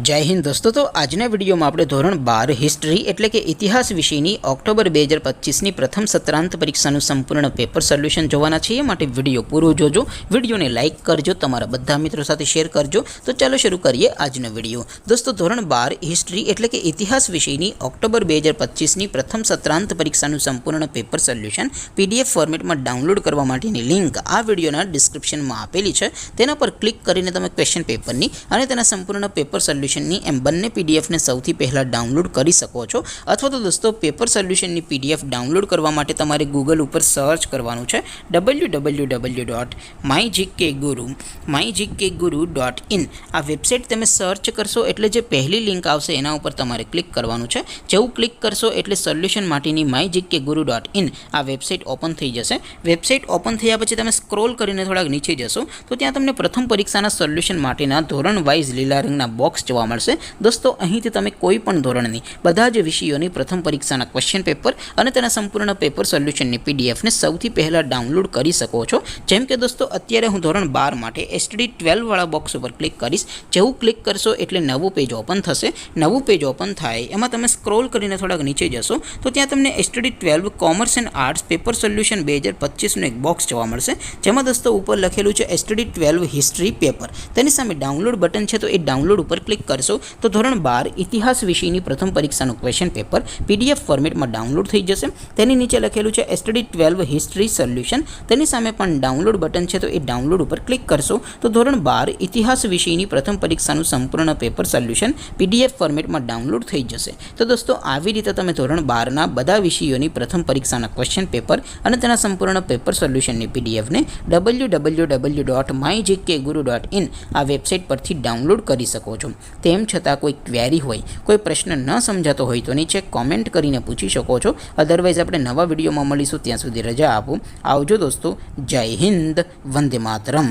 जय हिंद दोस्तों। तो आजना विडियो में आपणे धोरण 12 हिस्ट्री एटले के इतिहास विषयनी ऑक्टोबर 2025 ની प्रथम सत्रांत परीक्षाનું संपूर्ण पेपर सोल्यूशन જોવાના છીએ। માટે વિડિયો પૂરો જોજો, વિડિયોને લાઇક કરજો, તમારા બધા મિત્રો સાથે શેર કરજો। તો ચાલો શરૂ કરીએ આજનો વિડિયો। दोस्तों ધોરણ 12 हिस्ट्री एटले के इतिहास विषयनी ऑक्टोबर 2025 ની प्रथम सत्रांत परीक्षाનું संपूर्ण पेपर सोल्यूशन पीडीएफ फॉर्मेटમાં ડાઉનલોડ કરવા માટેની લિંક આ વિડિયોના ડિસ્ક્રિપ્શનમાં આપેલી છે। તેના પર ક્લિક કરીને તમે ક્વેશ્ચન પેપરની અને તેના સંપૂર્ણ પેપર સોલ્યુशननी एम बने पीडीएफ ने सौथी पहला डाउनलॉड करी सको छो। अथवा तो दोस्तों पेपर सोल्यूशननी पीडीएफ डाउनलॉड करवा माटे तमारे गूगल पर सर्च करवानुं छे www.mygkguru.in। आ वेबसाइट तमे सर्च करशो एटले जे पहली लिंक आवशे एना उपर तमारे क्लिक करवानुं छे। जेवुं क्लिक करशो एटले सोल्यूशन माटेनी mygkguru.in आ वेबसाइट ओपन थई जशे। वेबसाइट ओपन थया पछी तमे स्क्रॉल करीने थोड़ा नीचे जशो तो त्यां तमने प्रथम परीक्षाना सोल्यूशन माटेना धोरण वाइज लीला रंगना बॉक्स જોવા મળશે। दोस्तों અહીંથી તમે કોઈ પણ ધોરણની બધા જ વિષયોની પ્રથમ પરીક્ષાના ક્વેશ્ચન પેપર અને તેના સંપૂર્ણ પેપર સોલ્યુશનની પીડીએફ ને સૌથી પહેલા ડાઉનલોડ કરી શકો છો। જેમ કે દોસ્તો અત્યારે હું ધોરણ 12 માટે એસટીડી 12 વાળા બોક્સ ઉપર ક્લિક કરીશ। જેવું ક્લિક કરશો એટલે નવું પેજ ઓપન થશે। નવું પેજ ઓપન થાય એમાં તમે સ્ક્રોલ કરીને થોડાક નીચે જશો તો ત્યાં તમને STD 12 commerce and arts paper solution 2025 નું એક બોક્સ જોવા મળશે। જેમાં દોસ્તો ઉપર લખેલું છે એસટીડી 12 હિસ્ટ્રી પેપર। તેની સામે ડાઉનલોડ બટન છે તો એ ડાઉનલોડ ઉપર ક્લિક करशो तो धोरण 12 इतिहास विषयनी प्रथम परीक्षाનું क्वेश्चन पेपर पीडीएफ फॉर्मेट में डाउनलॉड थई जशे। तेनी नीचे लखेलुं छे एसटीडी 12 हिस्ट्री सोल्यूशन। तेनी सामे पण डाउनलॉड बटन छे तो ए डाउनलॉड पर क्लिक करशो तो धोरण 12 इतिहास विषयनी प्रथम परीक्षाનું संपूर्ण पेपर सोल्यूशन पीडीएफ फॉर्मेट में डाउनलॉड थई जशे। तो दोस्तों આવી રીતે તમે ધોરણ 12 ના બધા વિષયોની પ્રથમ પરીક્ષાના ક્વેશ્ચન પેપર અને તેના સંપૂર્ણ પેપર સોલ્યુશનની પીડીએફ ને www.mygkguru.in આ વેબસાઇટ પરથી ડાઉનલોડ કરી શકો છો। તેમ છતાં કોઈ ક્વેરી હોય, કોઈ પ્રશ્ન ન સમજાતો હોય તો નીચે કોમેન્ટ કરીને પૂછી શકો છો। અધરવાઇઝ આપણે નવા વિડીયોમાં મળીશું, ત્યાં સુધી રજા આપો। આવજો દોસ્તો, જય હિન્દ, વંદે માતરમ।